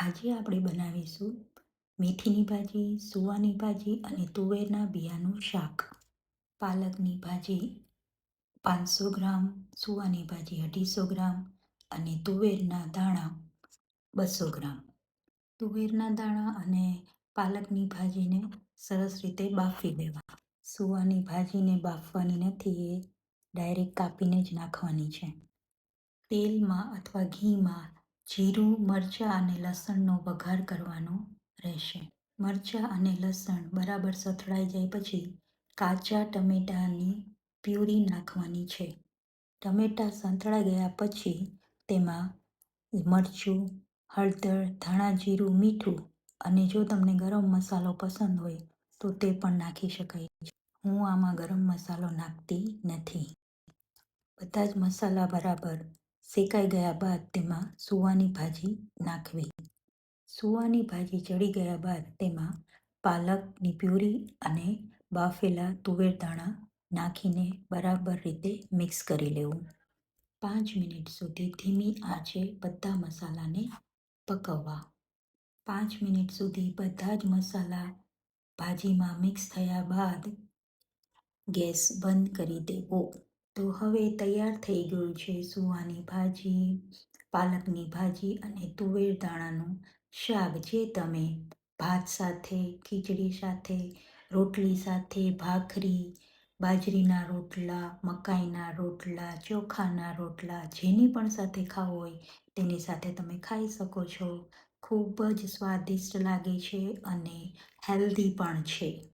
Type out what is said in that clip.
આજે આપણે બનાવીશું મેથીની ભાજી, સુવાની ભાજી અને તુવેરના બિયાનું શાક. પાલકની ભાજી 500 ગ્રામ, સુવાની ભાજી 250 ગ્રામ અને તુવેરના દાણા 200 ગ્રામ. તુવેરના દાણા અને પાલકની ભાજીને સરસ રીતે બાફી લેવા. સુવાની ભાજીને બાફવાની નથી, એ ડાયરેક્ટ કાપીને જ નાખવાની છે. તેલમાં અથવા ઘીમાં જીરું, મરચાં અને લસણનો વઘાર કરવાનો રહેશે. મરચાં અને લસણ બરાબર સતળાઈ જાય પછી કાચા ટમેટાની પ્યુરી નાખવાની છે. ટમેટાં સંતળાઈ ગયા પછી તેમાં મરચું, હળદર, ધાણા જીરું, મીઠું અને જો તમને ગરમ મસાલો પસંદ હોય તો તે પણ નાખી શકાય છે. હું આમાં ગરમ મસાલો નાખતી નથી. બધા જ મસાલા બરાબર શેકાઈ ગયા બાદ તેમાં સુવાની ભાજી નાખવી. સુવાની ભાજી ચડી ગયા બાદ તેમાં પાલકની પ્યુરી અને બાફેલા તુવેર દાણા નાખીને બરાબર રીતે મિક્સ કરી લેવું. 5 મિનિટ સુધી ધીમી આંચે બધા મસાલાને પકવવા. 5 મિનિટ સુધી બધા જ મસાલા ભાજીમાં મિક્સ થયા બાદ ગેસ બંધ કરી દેવો. તો હવે તૈયાર થઈ ગયું છે સુવાની ભાજી, પાલકની ભાજી અને તુવેર દાણાનું શાક, જે તમે ભાત સાથે, ખીચડી સાથે, રોટલી સાથે, ભાખરી, બાજરીના રોટલા, મકાઈના રોટલા, ચોખાના રોટલા, જેની પણ સાથે ખાવું હોય તેની સાથે તમે ખાઈ શકો છો. ખૂબ જ સ્વાદિષ્ટ લાગે છે અને હેલ્ધી પણ છે.